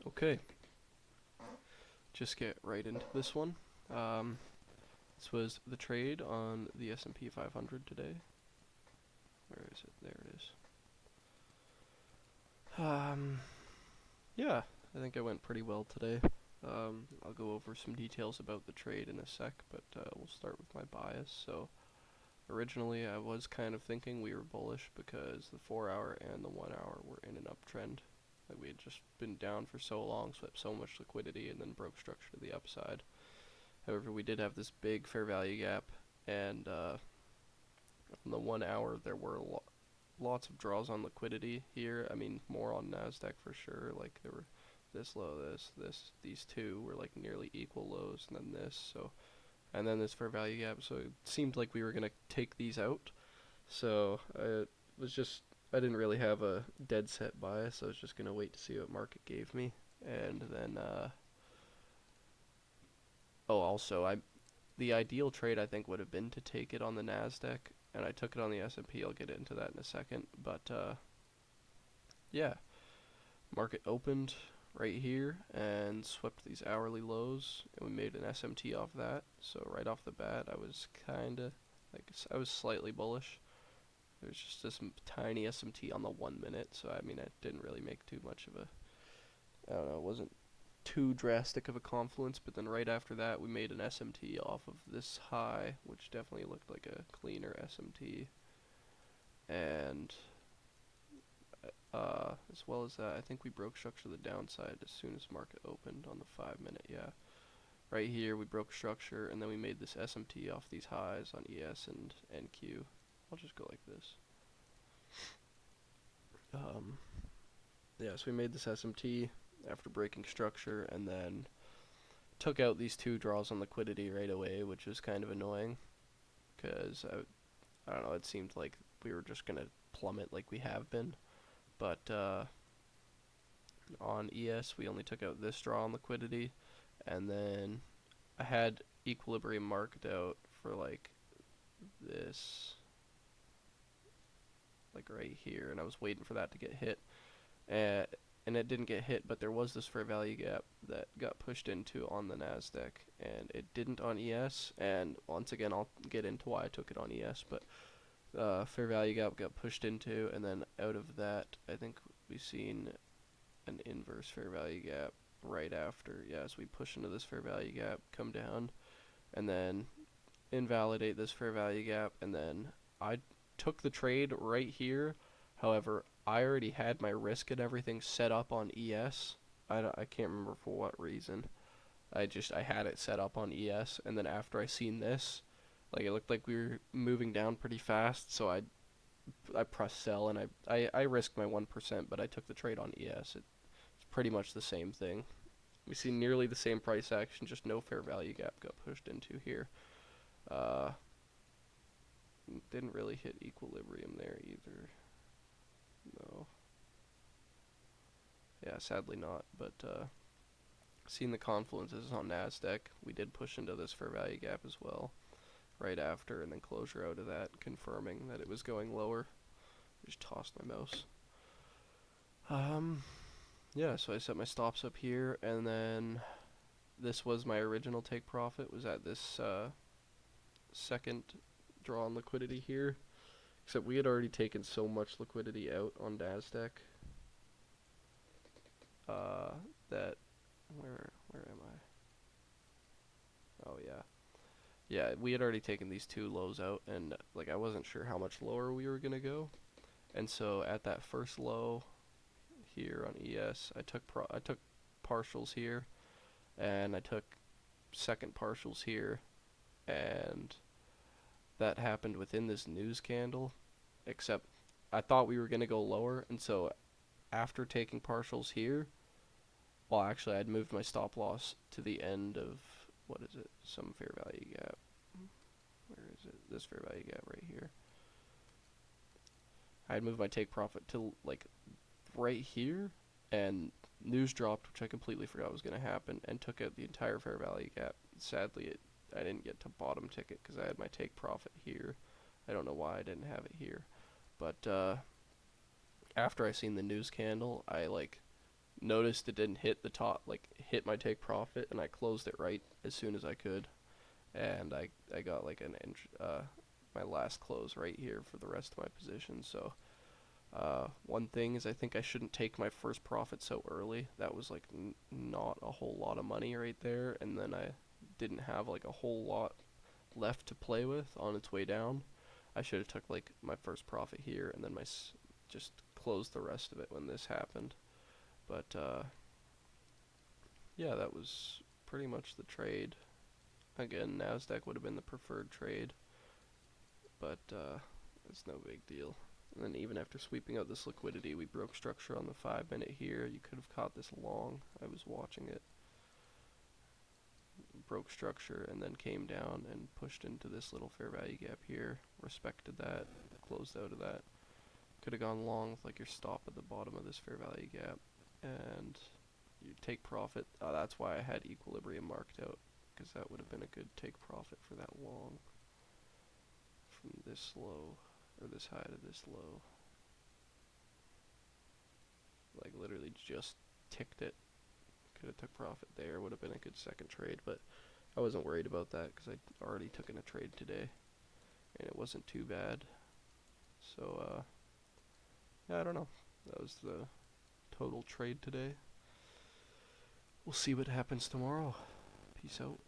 Okay, just get right into this one. Um, this was the trade on the S&P 500 today. Where is it? There it is. Yeah, I think it went pretty well today. I'll go over some details about the trade in a sec, but we'll start with my bias. So originally I was kind of thinking we were bullish because the 4 hour and the 1 hour were in an uptrend. Like we had just been down for so long, swept so much liquidity, and then broke structure to the upside. However, we did have this big fair value gap, and on the 1 hour there were lots of draws on liquidity here. I mean, more on Nasdaq for sure. Like there were this low, this. These two were like nearly equal lows, and then this. So, and then this fair value gap. So it seemed like we were gonna take these out. So it was just I didn't really have a dead set bias. I was just gonna wait to see what market gave me, and then oh, also the ideal trade I think would have been to take it on the Nasdaq, and I took it on the S&P. I'll get into that in a second, but yeah, market opened right here and swept these hourly lows, and we made an SMT off that. So right off the bat, I was kind of like I was slightly bullish. There's just this tiny SMT on the 1 minute, so I mean it didn't really make too much of a I don't know, it wasn't too drastic of a confluence, but then right after that we made an SMT off of this high, which definitely looked like a cleaner SMT, and as well as that, I think we broke structure to the downside as soon as market opened on the 5 minute. Yeah, right here we broke structure, and then we made this SMT off these highs on ES and NQ. I'll just go like this. Um, yeah, so we made this SMT after breaking structure, and then took out these two draws on liquidity right away, which was kind of annoying because I don't know, it seemed like we were just gonna plummet like we have been. But on ES, we only took out this draw on liquidity, and then I had equilibrium marked out for like this, like right here, and I was waiting for that to get hit, uh, and it didn't get hit. But there was this fair value gap that got pushed into on the Nasdaq, and it didn't on ES. And once again, I'll get into why I took it on ES, but fair value gap got pushed into, and then out of that, I think we've seen an inverse fair value gap right after. Yeah, so we push into this fair value gap, come down, and then invalidate this fair value gap, and then I took the trade right here. However, I already had my risk and everything set up on ES. I can't remember for what reason. I had it set up on ES, and then after I seen this, like it looked like we were moving down pretty fast, so I pressed sell, and I risked my 1%, but I took the trade on ES. It's pretty much the same thing. We see nearly the same price action, just no fair value gap got pushed into here. Uh, didn't really hit equilibrium there either. No. Yeah, sadly not. But seeing the confluences on Nasdaq, we did push into this fair value gap as well right after, and then closure out of that, confirming that it was going lower. Just tossed my mouse. Um, yeah, so I set my stops up here, and then this was my original take profit, was at this second draw on liquidity here. Except we had already taken so much liquidity out on Nasdaq uh, that where am I? Oh yeah, yeah. We had already taken these two lows out, and like I wasn't sure how much lower we were gonna go, and so at that first low here on ES, I took partials here, and I took second partials here, and that happened within this news candle, except I thought we were gonna go lower, and so after taking partials here, well, actually, I'd moved my stop loss to the end of, what is it, some fair value gap. Where is it? This fair value gap right here. I had moved my take profit to like right here, and news dropped, which I completely forgot was going to happen, and took out the entire fair value gap. Sadly, I didn't get to bottom ticket because I had my take profit here. I don't know why I didn't have it here, but after I seen the news candle, I like noticed it didn't hit the top, like hit my take profit, and I closed it right as soon as I could, and I got like my last close right here for the rest of my position. So one thing is I think I shouldn't take my first profit so early. That was like not a whole lot of money right there, and then I didn't have like a whole lot left to play with on its way down. I should have took like my first profit here and then just closed the rest of it when this happened. But yeah, that was pretty much the trade. Again, Nasdaq would have been the preferred trade, but it's no big deal. And then even after sweeping out this liquidity, we broke structure on the 5 minute here. You could have caught this long. I was watching it. Broke structure and then came down and pushed into this little fair value gap here. Respected that. Closed out of that. Could have gone long with like your stop at the bottom of this fair value gap. And you take profit. That's why I had equilibrium marked out, because that would have been a good take profit for that long. From this low, or this high to this low. Like literally just ticked it. Could have took profit there. Would have been a good second trade, but I wasn't worried about that because I already took in a trade today, and it wasn't too bad. So yeah, I don't know. That was the total trade today. We'll see what happens tomorrow. Peace out.